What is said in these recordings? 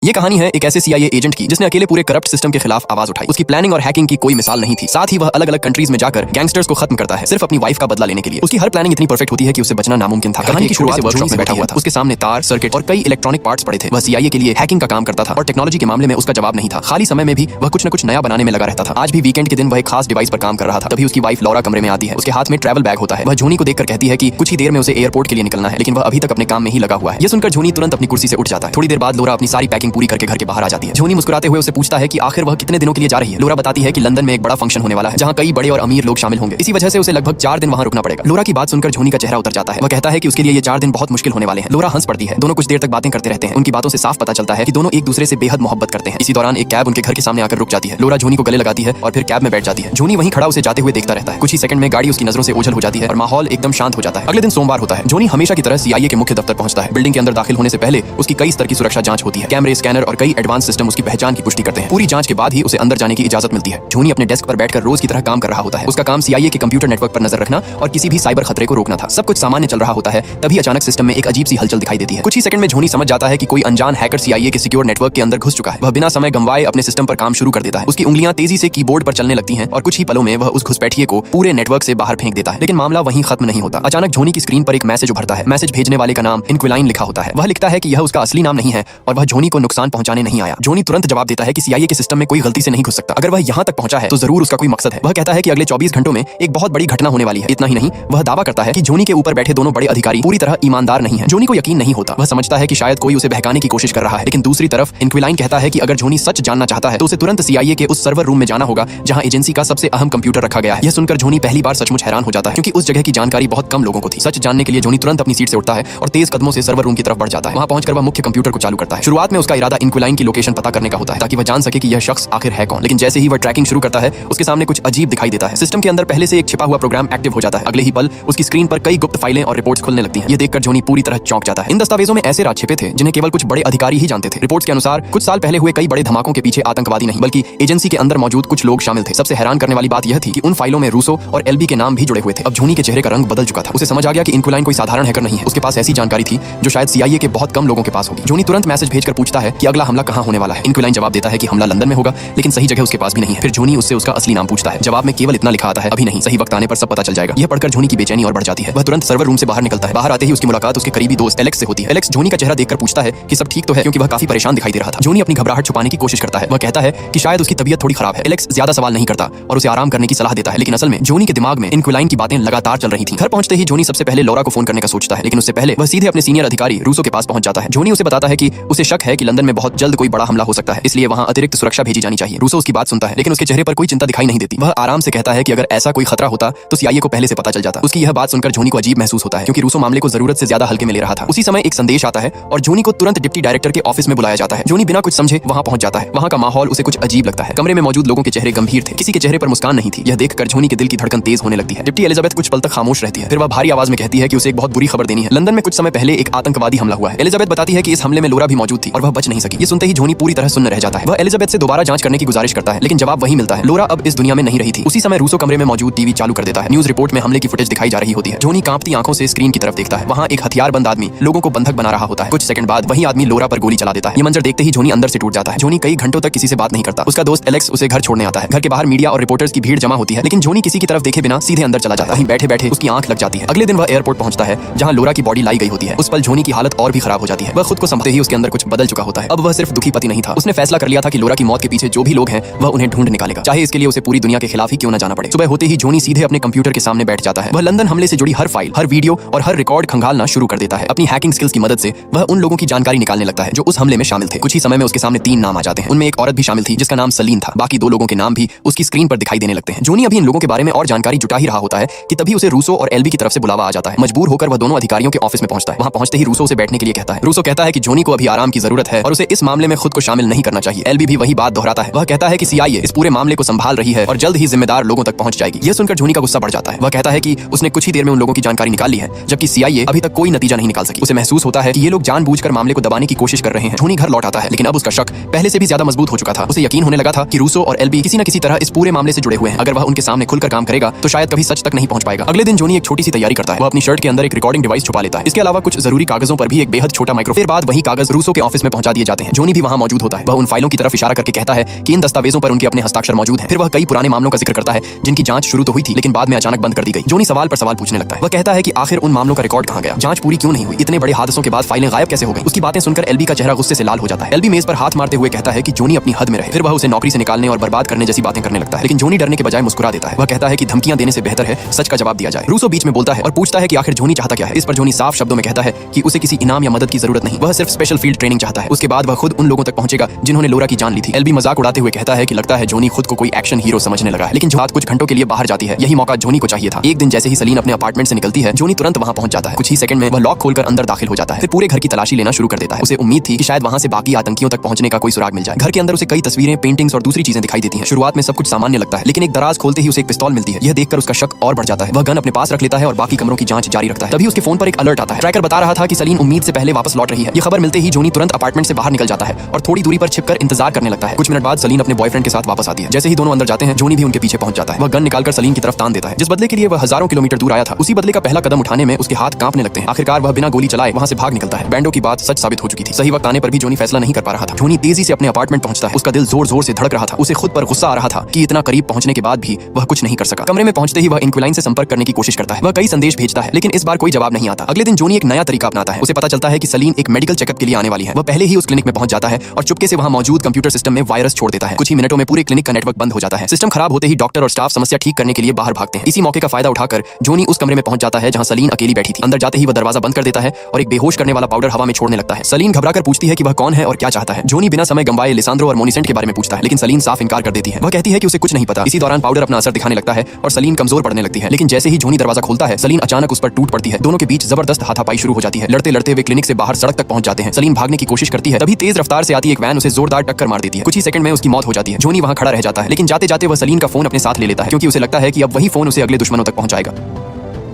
ये कहानी है एक ऐसे CIA एजेंट की जिसने अकेले पूरे करप्ट सिस्टम के खिलाफ आवाज उठाई। उसकी प्लानिंग और हैकिंग की कोई मिसाल नहीं थी। साथ ही वह अलग अलग कंट्रीज में जाकर गैंगस्टर्स को खत्म करता है, सिर्फ अपनी वाइफ का बदला लेने के लिए। उसकी हर प्लानिंग इतनी परफेक्ट होती है कि उसे बचना नामुमकिन था। कहानी की शुरुआत वर्कशॉप में बैठा हुआ था। उसके सामने तार, सर्किट और कई इलेक्ट्रॉनिक पार्ट्स पड़े थे। वह CIA के लिए हैकिंग का काम करता था और टेक्नोलॉजी के मामले में उसका जवाब नहीं था। खाली समय में भी वह कुछ न कुछ नया बनाने में लगा रहता था। आज भी वीकेंड के दिन वह एक खास डिवाइस पर काम कर रहा था। तभी उसकी वाइफ लॉरा कमरे में आती है। उसके हाथ में ट्रैवल बैग होता है। वह जूनी को देखकर कहती है कि कुछ ही देर में उसे एयरपोर्ट के लिए निकलना है, लेकिन वह अभी तक अपने काम में ही लगा हुआ है। यह सुनकर जूनी तुरंत अपनी कुर्सी से उठ जाता है। थोड़ी देर बाद लोरा अपनी सारी पैकिंग पूरी करके घर के बाहर आ जाती है। जूनी मुस्कुराते हुए उसे पूछता है कि आखिर वह कितने दिनों के लिए जा रही है। लोरा बताती है कि लंदन में एक बड़ा फंक्शन होने वाला है जहां कई बड़े और अमीर लोग शामिल होंगे। इसी वजह से उसे लगभग 4 दिन वहां रुकना पड़ेगा। लोरा की बात सुनकर जूनी का चेहरा उतर जाता है। वह कहता है कि उसके लिए ये 4 दिन बहुत मुश्किल होने वाले हैं। लोरा हंस पड़ती है। दोनों कुछ देर तक बातें करते रहते हैं। उनकी बातों से साफ पता चलता है कि दोनों एक दूसरे से बेहद मोहब्बत करते हैं। इसी दौरान एक कैब उनके घर के सामने आकर रुक जाती है। लोरा जूनी को गले लगाती है और फिर कैब में बैठ जाती है। जूनी वहीं खड़ा उसे जाते हुए देखता रहता है। कुछ ही सेकंड में गाड़ी उसकी नजरों से ओझल हो जाती है और माहौल एकदम शांत हो जाता है। अगले दिन सोमवार होता है। जूनी हमेशा की तरह CIA के मुख्य दफ्तर पहुंचता है। बिल्डिंग के अंदर दाखिल होने से पहले उसकी कई स्तर की सुरक्षा जांच होती है। कैमरे, स्कैनर और कई एडवांस सिस्टम उसकी पहचान की पुष्टि करते हैं। पूरी जांच के बाद ही उसे अंदर जाने की इजाजत मिलती है। जूनी अपने डेस्क पर बैठकर रोज की तरह काम कर रहा होता है। उसका काम CIA के कंप्यूटर नेटवर्क पर नजर रखना और किसी भी साइबर खतरे को रोकना था। सब कुछ सामान्य चल रहा होता है, तभी अचानक सिस्टम में एक अजीब सी हलचल दिखाई देती है। कुछ ही सेकंड में जूनी समझ जाता है कि कोई अनजान हैकर CIA के सिक्योर नेटवर्क के अंदर घुस चुका है। वह बिना समय गंवाए अपने सिस्टम पर काम शुरू कर देता है। उसकी उंगलियां तेजी से कीबोर्ड पर चलने लगती हैं और कुछ ही पलों में वह उस घुसपैठिए को पूरे नेटवर्क से बाहर फेंक देता है। लेकिन मामला वहीं खत्म नहीं होता। अचानक जूनी की स्क्रीन पर एक मैसेज उभरता है। मैसेज भेजने वाले का नाम इनक्विलाइन लिखा होता है। वह लिखता है कि यह उसका असली नाम नहीं है और वह जूनी को नुकसान पहुंचाने नहीं आया। जूनी तुरंत जवाब देता है कि CIA के सिस्टम में कोई गलती से नहीं घुस सकता। अगर वह यहाँ तक पहुंचा है तो जरूर उसका कोई मकसद है। वह कहता है कि अगले 24 घंटों में एक बहुत बड़ी घटना होने वाली है। इतना ही नहीं, वह दावा करता है कि जूनी के ऊपर बैठे दोनों बड़े अधिकारी पूरी तरह ईमानदार नहीं हैं। जूनी को यकीन नहीं होता। वह समझता है कि शायद कोई उसे बहकाने की कोशिश कर रहा है। लेकिन दूसरी तरफ इनक्विलाइन कहता है कि अगर जूनी सच जानना चाहता है तो उसे तुरंत CIA के उस सर्वर रूम में जाना होगा जहां एजेंसी का सबसे अहम कंप्यूटर रखा गया है। यह सुनकर जूनी पहली बार सचमुच हैरान हो जाता है, क्योंकि उस जगह की जानकारी बहुत कम लोगों को थी। सच जानने के लिए जूनी तुरंत अपनी सीट से उठता है और तेज कदमों से सर्वर रूम की तरफ बढ़ जाता है। वहां पहुंचकर वह मुख्य कंप्यूटर को चालू करता है। शुरुआत में उसका इरादा इनक्विलाइन की लोकेशन पता करने का होता है ताकि वह जान सके कि यह शख्स आखिर है कौन। लेकिन जैसे ही वह ट्रैकिंग शुरू करता है उसके सामने कुछ अजीब दिखाई देता है। सिस्टम के अंदर पहले से एक छिपा हुआ प्रोग्राम एक्टिव हो जाता है। अगले ही पल उसकी स्क्रीन पर कई गुप्त फाइलें और रिपोर्ट्स खुलने लगती हैं। ये देखकर जूनी पूरी तरह चौंक जाता है। इन दस्तावेजों में ऐसे राज छिपे थे जिन्हें केवल कुछ बड़े अधिकारी ही जानते थे। रिपोर्ट्स के अनुसार कुछ साल पहले हुए कई बड़े धमाकों के पीछे आतंकवादी नहीं बल्कि एजेंसी के अंदर मौजूद कुछ लोग शामिल थे। सबसे हैरान करने वाली बात यह थी कि उन फाइलों में रूसो और LB के नाम भी जुड़े हुए थे। अब जूनी के चेहरे का रंग बदल चुका था। उसे समझ आ गया कि इनक्विलाइन कोई साधारण हैकर नहीं है। उसके पास ऐसी जानकारी थी जो शायद CIA के बहुत कम लोगों के पास होगी। जूनी तुरंत मैसेज भेजकर पूछता है कि अगला हमला कहां होने वाला है। इनक्विलाइन जवाब देता है कि हमला लंदन में होगा, लेकिन सही जगह उसके पास भी नहीं है। फिर जूनी उससे उसका असली नाम पूछता है। जवाब में केवल इतना लिखा आता है, अभी नहीं, सही वक्त आने पर सब पता चल जाएगा। यह पढ़कर जूनी की बेचैनी और बढ़ जाती है। वह तुरंत सर्वर रूम से बाहर निकलता है। बाहर आते ही उसकी मुलाकात उसके करीबी दोस्त एलेक्स से होती है। एलेक्स जूनी का चेहरा देखकर पूछता है कि सब ठीक तो है, क्योंकि वह काफी परेशान दिखाई दे रहा था। जूनी अपनी घबराहट छुपाने की कोशिश करता है। वह कहता है कि शायद उसकी तबीयत थोड़ी खराब है। एलेक्स ज्यादा सवाल नहीं करता और उसे आराम करने की सलाह देता है, लेकिन असल में जूनी के दिमाग में इनक्विलाइन की बातें लगातार चल रही थीं। घर पहुंचते ही जूनी सबसे पहले लॉरा को फोन करने का सोचता है, लेकिन उससे पहले वह सीधे अपने सीनियर अधिकारी रूसो के पास पहुंच जाता है। जूनी उसे बताता है कि उसे शक है कि लंदन में बहुत जल्द कोई बड़ा हमला हो सकता है, इसलिए वहां अतिरिक्त सुरक्षा भेजी जानी चाहिए। रूसो उसकी बात सुनता है, लेकिन उसके चेहरे पर कोई चिंता दिखाई नहीं देती। वह आराम से कहता है कि अगर ऐसा कोई खतरा होता तो CIA को पहले से पता चल जाता। उसकी यह बात सुनकर जूनी को अजीब महसूस होता है, क्योंकि रूसो मामले को जरूरत से ज्यादा हल्के में ले रहा था। उसी समय एक संदेश आता है और जूनी को तुरंत डिप्टी डायरेक्टर के ऑफिस में बुलाया जाता है। जूनी बिना कुछ समझे वहां पहुंच जाता है। वहां का माहौल उसे कुछ अजीब लगता है। कमरे में मौजूद लोगों के चेहरे गंभीर थे, किसी के चेहरे पर मुस्कान नहीं थी। यह देखकर जूनी के दिल की धड़कन तेज होने लगती है। डिप्टी एलिजाबेथ कुछ पल तक खामोश रहती है, फिर वह भारी आवाज में कहती है कि उसे एक बहुत बुरी खबर देनी है। लंदन में कुछ समय पहले एक आतंकवादी हमला हुआ है। एलिजाबेथ बताती है कि इस हमले में लोरा भी मौजूद थी और वह बच नहीं सकी। ये सुनते ही जूनी पूरी तरह सुन्न रह जाता है। वह एलिजाबेथ से दोबारा जांच करने की गुजारिश करता है, लेकिन जवाब वही मिलता है, लोरा अब इस दुनिया में नहीं रही थी। उसी समय रूसो कमरे में मौजूद टीवी चालू कर देता है। न्यूज रिपोर्ट में हमले की फुटेज दिखाई जा रही होती है। जूनी कांपती आंखों से स्क्रीन की तरफ देखता है। वहां एक हथियारबंद आदमी लोगों को बंधक बना रहा होता है। कुछ सेकंड बाद वही आदमी लोरा पर गोली चला देता है। ये मंजर देखते ही जूनी अंदर से टूट जाता है। जूनी कई घंटों तक किसी से बात नहीं करता। उसका दोस्त एलेक्स उसे घर छोड़ने आता है। घर के बाहर मीडिया और रिपोर्टर्स की भीड़ जमा होती है, लेकिन जूनी किसी की तरफ देखे बिना सीधे अंदर चला जाता है। बैठे बैठे उसकी आंख लग जाती है। अगले दिन वह एयरपोर्ट पहुंचता है जहां लोरा की बॉडी लाई गई होती है। उस पल जूनी की हालत और भी खराब हो जाती है। वह खुद को संभालते ही उसके अंदर कुछ बदल चुका होता है। अब वह सिर्फ दुखी पति नहीं था। उसने फैसला कर लिया था कि लोरा की मौत के पीछे जो भी लोग हैं वह उन्हें ढूंढ निकालेगा, चाहे इसके लिए उसे पूरी दुनिया के खिलाफ ही क्यों न जाना पड़े। सुबह होते ही जूनी सीधे अपने कंप्यूटर के सामने बैठ जाता है। वह लंदन हमले से जुड़ी हर फाइल, हर वीडियो और हर रिकॉर्ड खंगालना शुरू कर देता है। अपनी हैकिंग स्किल्स की मदद से वह उन लोगों की जानकारी निकालने लगता है जो उस हमले में शामिल थे। कुछ ही समय में उसके सामने 3 नाम आ जाते हैं। उनमें एक औरत भी शामिल थी जिसका नाम सलीन था। बाकी 2 लोगों के नाम भी उसकी स्क्रीन पर दिखाई देने लगते हैं। जूनी अभी इन लोगों के बारे में और जानकारी जुटा ही रहा होता है कि तभी उसे रूसो और LB की तरफ से बुलावा आ जाता है। मजबूर होकर वह दोनों अधिकारियों के ऑफिस में पहुंचता है। वहां पहुंचते ही रूसो उसे बैठने के लिए कहता है। रूसो कहता है कि जूनी को अभी आराम की जरूरत है और उसे इस मामले में खुद को शामिल नहीं करना चाहिए। LB भी वही बात दोहराता है। वह कहता है कि CIA इस पूरे मामले को संभाल रही है और जल्द ही जिम्मेदार लोगों तक पहुंच जाएगी। यह सुनकर जूनी का गुस्सा बढ़ जाता है। वह कहता है कि उसने कुछ ही देर में उन लोगों की जानकारी निकाल ली है, जबकि CIA अभी तक कोई नतीजा नहीं निकाल सकी। उसे महसूस होता है कि ये लोग जानबूझकर मामले को दबाने की कोशिश कर रहे हैं। जूनी घर लौट आता है, लेकिन अब उसका शक पहले से भी ज्यादा मजबूत हो चुका था। उसे यकीन होने लगा था कि रूसो और LB किसी न किसी तरह इस पूरे मामले से जुड़े हुए हैं। अगर वह उनके सामने खुलकर काम करेगा तो शायद कभी सच तक नहीं पहुंच पाएगा। अगले दिन जूनी एक छोटी सी तैयारी करता है। वह अपनी शर्ट के अंदर एक रिकॉर्डिंग डिवाइस छुपा लेता है। इसके अलावा कुछ जरूरी कागजों पर भी एक बेहद छोटा माइक्रोफोन। फिर बाद वही कागज रूसो के ऑफिस में पहुंचा पहुंचा दिए जाते हैं। जोनी भी वहां मौजूद होता है। वह उन फाइलों की तरफ इशारा करके कहता है कि इन दस्तावेजों पर उनके अपने हस्ताक्षर मौजूद हैं। फिर वह कई पुराने मामलों का जिक्र करता है जिनकी जांच शुरू तो हुई थी लेकिन बाद में अचानक बंद कर दी गई। जोनी सवाल पर सवाल पूछने लगता है। वह कहता है कि आखिर उन मामलों का रिकॉर्ड कहां गया, जांच पूरी क्यों नहीं हुई, इतने बड़े हादसों के बाद फाइलें गायब कैसे हो गई। उसकी बातें सुनकर एलबी का चेहरा गुस्से से लाल हो जाता है। एलबी मेज पर हाथ मारते हुए कहता है कि जोनी अपनी हद में रहे। फिर वह उसे नौकरी से निकालने और बर्बाद करने जैसी बातें करने लगता है लेकिन जोनी डरने के बजाय मुस्कुरा देता है। वह कहता है कि धमकियां देने से बेहतर है सच का जवाब दिया जाए। रूसो बीच में बोलता है और पूछता है कि आखिर जोनी चाहता क्या है। इस पर जोनी साफ शब्दों में कहता है कि उसे किसी इनाम या मदद की जरूरत नहीं, वह सिर्फ स्पेशल फील्ड ट्रेनिंग चाहता है। उसके बाद वह खुद उन लोगों तक पहुंचेगा जिन्होंने लोरा की जान ली थी। एलबी मजाक उड़ाते हुए कहता है कि लगता है जोनी खुद को कोई एक्शन हीरो समझने लगा है। लेकिन बात कुछ घंटों के लिए बाहर जाती है। यही मौका जोनी को चाहिए था। एक दिन जैसे ही सलीन अपने अपार्टमेंट से निकलती है जोनी तुरंत वहां पहुंच जाता है। कुछ ही सेकंड में वह लॉक खोलकर अंदर दाखिल हो जाता है। फिर पूरे घर की तलाशी लेना शुरू कर देता है। उसे उम्मीद थी कि शायद वहां से बाकी आतंकियों तक पहुंचने का कोई सुराग मिल जाए। घर के अंदर उसे कई तस्वीरें, पेंटिंग्स और दूसरी चीजें दिखाई देती हैं। शुरुआत में सब कुछ सामान्य लगता है लेकिन एक दराज खोलते ही उसे एक पिस्तौल मिलती है। यह देखकर उसका शक और बढ़ जाता है। वह गन अपने पास रख लेता है और बाकी कमरों की जांच जारी रखता है। तभी उसके फोन पर एक अलर्ट आता है। ट्रैकर बता रहा था कि सलीन उम्मीद से पहले वापस लौट रही है। यह खबर मिलते ही जोनी तुरंत अपार्टमेंट से बाहर निकल जाता है और थोड़ी दूरी पर छिपकर इंतजार करने लगता है। कुछ मिनट बाद सलीन अपने बॉयफ्रेंड के साथ वापस आती है। जैसे ही दोनों अंदर जाते हैं जोनी भी उनके पीछे पहुंच जाता है। वह गन निकालकर सलीन की तरफ तान देता है। जिस बदले के लिए वह हजारों किलोमीटर दूर आया था उसी बदले का पहला कदम उठाने में उसके हाथ कांपने लगते हैं। आखिरकार वह बिना गोली चलाए वहां से भाग निकलता है। बैंडो की बात सच साबित हो चुकी थी। सही वक्त आने पर भी जोनी फैसला नहीं कर पा रहा था। जोनी तेजी से अपने अपार्टमेंट पहुंचता है। उसका दिल जोर जोर से धड़क रहा था। उसे खुद पर गुस्सा आ रहा था कि इतना करीब पहुंचने के बाद भी वह कुछ नहीं कर सका। कमरे में पहुंचते ही वह इंक्विलाइन से संपर्क करने की कोशिश करता है। वह कई संदेश भेजता है लेकिन इस बार कोई जवाब नहीं आता। अगले दिन जोनी एक नया तरीका अपनाता है। उसे पता चलता है कि सलीन एक मेडिकल चेकअप के लिए आने वाली है। वह पहले ही उस क्लिनिक में पहुंच जाता है और चुपके से वहां मौजूद कंप्यूटर सिस्टम में वायरस छोड़ देता है। कुछ ही मिनटों में पूरे क्लिनिक का नेटवर्क बंद हो जाता है। सिस्टम खराब होते ही डॉक्टर और स्टाफ समस्या ठीक करने के लिए बाहर भागते हैं। इसी मौके का फायदा उठाकर जोनी उस कमरे में पहुंच जाता है जहां सलीन अकेली बैठी थी। अंदर जाते ही वह दरवाजा बंद कर देता है और एक बेहोश करने वाला पाउडर हवा में छोड़ने लगता है। सलीन घबराकर पूछती है कि वह कौन है और क्या चाहता है। जोनी बिना समय गंवाए लिसांद्रो और मोनिसेंट के बारे में पूछता है लेकिन सलीन साफ इनकार कर देती है। वह कहती है कि उसे कुछ नहीं पता। इसी दौरान पाउडर अपना असर दिखाने लगता है और सलीन कमजोर पड़ने लगती है। लेकिन जैसे ही जोनी दरवाजा खोलता है सलीन अचानक उस पर टूट पड़ती है। दोनों के बीच जबरदस्त हाथापाई शुरू हो जाती है। लड़ते लड़ते वे क्लिनिक से बाहर सड़क तक पहुंच जाते हैं। सलीन भागने की कोशिश करती है तभी तेज रफ्तार से आती एक वैन उसे जोरदार टक्कर मार देती है। कुछ ही सेकंड में उसकी मौत हो जाती है। जोनी वहां खड़ा रह जाता है लेकिन जाते जाते वह सलीन का फोन अपने साथ ले लेता है क्योंकि उसे लगता है कि अब वही फोन उसे अगले दुश्मनों तक पहुंचाएगा।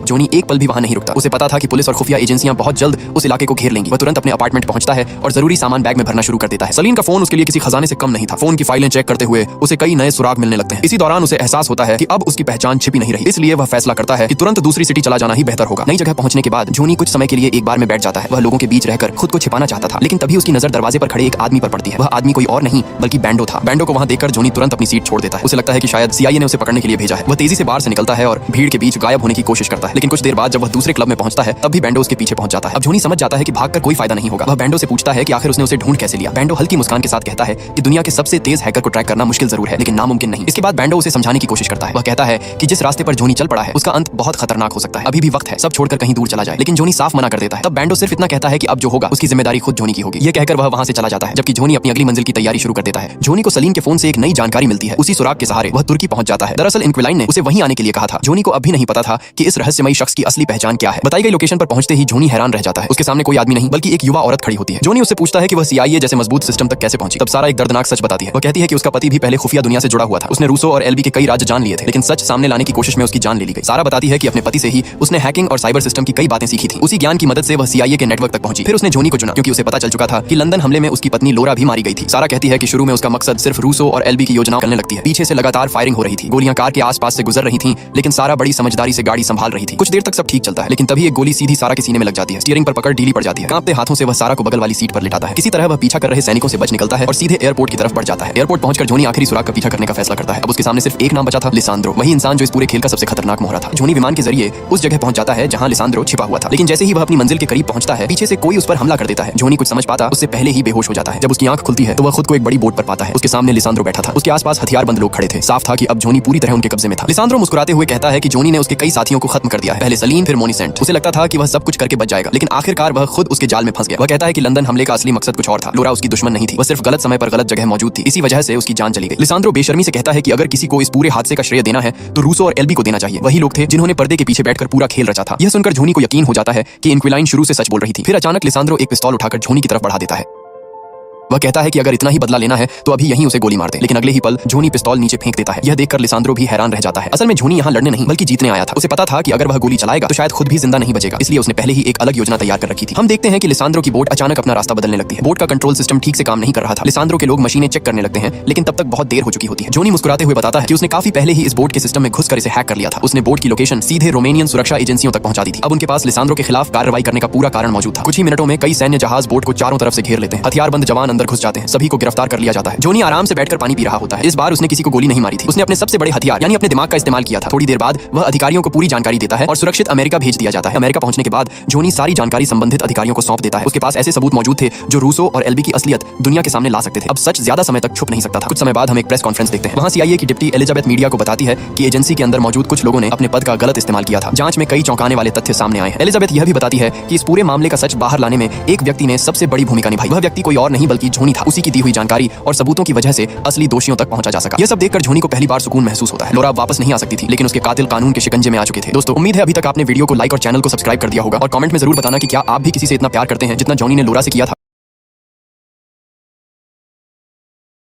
जोनी एक पल भी वहां नहीं रुकता। उसे पता था कि पुलिस और खुफिया एजेंसियां बहुत जल्द उस इलाके को घेर लेंगी। वह तुरंत अपने अपार्टमेंट पहुंचता है और जरूरी सामान बैग में भरना शुरू कर देता है। सलीन का फोन उसके लिए किसी खजाने से कम नहीं था। फोन की फाइलें चेक करते हुए उसे कई नए सुराग मिलने लगते हैं। इसी दौरान उसे एहसास होता है कि अब उसकी पहचान छिपी नहीं रही। इसलिए वह फैसला करता है कि तुरंत दूसरी सिटी चला जाना ही बेहतर होगा। नई जगह पहुंचने के बाद जोनी कुछ समय के लिए एक बार में बैठ जाता है। वह लोगों के बीच रहकर खुद को छिपाना चाहता था लेकिन तभी उसकी नजर दरवाजे पर खड़े एक आदमी पर पड़ती है। वह आदमी कोई और नहीं बल्कि बैंडो था। बैंडो को वहां देखकर जोनी तुरंत अपनी सीट छोड़ देता है। उसे लगता है कि शायद सीआईए ने उसे पकड़ने के लिए भेजा है। वह तेजी से बाहर से निकलता है और भीड़ के बीच गायब होने की कोशिश करता है लेकिन कुछ देर बाद जब वह दूसरे क्लब में पहुंचता है तब भी बैंडो उसके पीछे पहुंच जाता है। अब जोनी समझ जाता है कि भागकर कोई फायदा नहीं होगा। वह बैंडो से पूछता है कि आखिर उसने उसे ढूंढ कैसे लिया। बैंडो हल्की मुस्कान के साथ कहता है कि दुनिया के सबसे तेज हैकर को ट्रैक करना मुश्किल जरूर है लेकिन नामुमकिन नहीं। इसके बाद बैंडो उसे समझाने की कोशिश करता है। वह कहता है कि जिस रास्ते पर जोनी चल पड़ा है उसका अंत बहुत खतरनाक हो सकता है। अभी भी वक्त है, सब छोड़कर कहीं दूर चला जाए। लेकिन जोनी साफ मना कर देता है। तब बैंडो सिर्फ इतना कहता है कि अब जो होगा उसकी जिम्मेदारी खुद जोनी की होगी। यह कहकर वह वहां से चला जाता है जबकि जोनी अपनी अगली मंजिल की तैयारी शुरू कर देता है। जोनी को सलीन के फोन से एक नई जानकारी मिलती है। उसी सुराग के सहारे वह तुर्की पहुंच जाता है। दरअसल इंक्विलाइन ने उसे वहीं आने के लिए कहा था। जोनी को अभी नहीं पता था कि इस रहस्यमयी शख्स की असली पहचान क्या है। बताई गई लोकेशन पर पहुंचते ही जोनी हैरान रह जाता है। उसके सामने कोई आदमी नहीं बल्कि एक युवा औरत खड़ी होती है। जोनी उससे पूछता है कि वह सीआईए जैसे मजबूत सिस्टम तक कैसे पहुंची। तब सारा एक दर्दनाक सच बताती है। वह कहती है कि उसका पति भी पहले खुफिया दुनिया से जुड़ा हुआ था। उसने रूसो और एलबी के कई राज्य जान लिए थे लेकिन सच सामने लाने की कोशिश में उसकी जान ले ली गई। सारा बताती है कि अपने पति से ही उसने हैकिंग और साइबर सिस्टम की कई बातें सीखी थी। उसी ज्ञान की मदद से वह सीआईए के नेटवर्क तक पहुंची। फिर उसने जोनी को चुना क्योंकि उसे पता चल चुका था कि लंदन हमले में उसकी पत्नी लोरा भी मारी गई थी। सारा कहती है कि शुरू में उसका मकसद सिर्फ रूसो और एलबी की योजना करने लगती है। पीछे से लगातार फायरिंग हो रही थी। गोलियां कार के आसपास से गुजर रही थी लेकिन सारा बड़ी समझदारी से गाड़ी संभाल रही थी। कुछ देर तक सब ठीक चलता है लेकिन तभी एक गोली सीधी सारा के सीने में लग जाती है। स्टीयरिंग पर पकड़ ढीली पड़ जाती है। कांपते हाथों से वह सारा को बगल वाली सीट पर लिटाता है। किसी तरह वह पीछा कर रहे सैनिकों से बच निकलता है और सीधे एयरपोर्ट की तरफ बढ़ जाता है। एयरपोर्ट पहुंचकर जोनी आखिरी सुराग का पीछा करने का फैसला करता है। अब उसके सामने सिर्फ एक नाम बचा था, लिसांद्रो। वही इंसान जो इस पूरे खेल का सबसे खतरनाक मोहरा था। जोनी विमान के जरिए उस जगह पहुंच जाता है जहां लिसांद्रो छिपा हुआ था लेकिन जैसे ही वह अपनी मंजिल के करीब पहुंचता है पीछे से कोई उस पर हमला कर देता है। जोनी कुछ समझ पाता उससे पहले ही बेहोश हो जाता है। जब उसकी आंख खुलती है तो वह खुद को एक बड़ी बोट पर पाता है। उसके सामने लिसांद्रो बैठा था। उसके आसपास हथियारबंद लोग खड़े थे। साफ था कि अब जोनी पूरी तरह उनके कब्जे में था। लिसांद्रो मुस्कुराते हुए कहता है कि जोनी ने उसके कई साथियों को खत्म कर दिया है। पहले सलीन फिर मोनिसेंट। उसे लगता था कि वह सब कुछ करके बच जाएगा लेकिन आखिरकार वह खुद उसके जाल में फंस गया। वह कहता है कि लंदन हमले का असली मकसद कुछ और था। लोरा उसकी दुश्मन नहीं थी। वह सिर्फ गलत समय पर गलत जगह मौजूद थी। इसी वजह से उसकी जान चली गई। लिसांद्रो बेशर्मी से कहता है कि अगर किसी को इस पूरे हादसे का श्रेय देना है तो रूसो और एलबी को देना चाहिए। वही लोग थे जिन्होंने पर्दे के पीछे बैठकर पूरा खेल रचा था। यह सुनकर जोनी को यकीन हो जाता है कि इंक्विलाइन शुरू से सच बोल रही थी। फिर अचानक लिसांद्रो एक पिस्तौल उठाकर जोनी की तरफ बढ़ा देता है। वह कहता है कि अगर इतना ही बदला लेना है तो अभी यहीं उसे गोली मार दे, लेकिन अगले ही पल जूनी पिस्तौल नीचे फेंक देता है। यह देखकर लिसांद्रो भी हैरान रह जाता है। असल में जूनी यहाँ लड़ने नहीं बल्कि जीतने आया था। उसे पता था कि अगर वह गोली चलाएगा तो शायद खुद भी जिंदा नहीं बचेगा, इसलिए उसने पहले ही एक अलग योजना तैयार कर रखी थी। हम देखते हैं कि लिसांद्रो की बोट अचानक अपना रास्ता बदलने लगती है। बोट का कंट्रोल सिस्टम ठीक से काम नहीं कर रहा था। लिसांद्रो के लोग मशीनें चेक करने लगते हैं, लेकिन तब तक बहुत देर हो चुकी होती है। जूनी मुस्कुराते हुए बताता है कि उसने काफी पहले ही इस बोट के सिस्टम में घुसकर इसे हैक कर लिया था। उसने बोट की लोकेशन सीधे रोमानियन सुरक्षा एजेंसियों तक पहुंचा दी थी। अब उनके पास लिसांद्रो के खिलाफ कार्रवाई करने का पूरा कारण मौजूद था। कुछ ही मिनटों में कई सैन्य जहाज बोट को चारों तरफ से घेर लेते हैं। हथियारबंद जवान अंदर घुस जाते हैं। सभी को गिरफ्तार कर लिया जाता है। जॉनी आराम से बैठकर पानी पी रहा होता है। इस बार उसने किसी को गोली नहीं मारी थी। उसने अपने सबसे बड़े हथियार यानी अपने दिमाग का इस्तेमाल किया था। थोड़ी देर बाद वह अधिकारियों को पूरी जानकारी देता है और सुरक्षित अमेरिका भेज दिया जाता है। अमेरिका पहुंचने के बाद जॉनी सारी जानकारी संबंधित अधिकारियों को सौंप देता है। उसके पास ऐसे सबूत मौजूद थे जो रूसो और एल्बी की असलियत दुनिया के सामने ला सकते थे। अब सच ज्यादा समय तक छुप नहीं सकता था। कुछ समय बाद हम एक प्रेस कॉन्फ्रेंस देखते हैं। वहां CIA की डिप्टी एलिजाबेथ मीडिया को बताती है कि एजेंसी के अंदर मौजूद कुछ लोगों ने अपने पद का गलत इस्तेमाल किया था। जांच में कई चौंकाने वाले तथ्य सामने आए हैं। एलिजाबेथ यह भी बताती है कि इस पूरे मामले का सच बाहर लाने में एक व्यक्ति ने सबसे बड़ी भूमिका निभाई। वह व्यक्ति कोई और नहीं बल्कि जॉनी था। उसी की दी हुई जानकारी और सबूतों की वजह से असली दोषियों तक पहुंचा जा सका। यह सब देखकर जॉनी को पहली बार सुकून महसूस होता है। लोरा वापस नहीं आ सकती थी, लेकिन उसके कातिल कानून के शिकंजे में आ चुके थे। दोस्तों, उम्मीद है अभी तक आपने वीडियो को लाइक और चैनल को सब्सक्राइब कर दिया होगा और कमेंट में जरूर बताना कि क्या आप भी किसी से इतना प्यार करते हैं जितना जॉनी ने लोरा से किया था।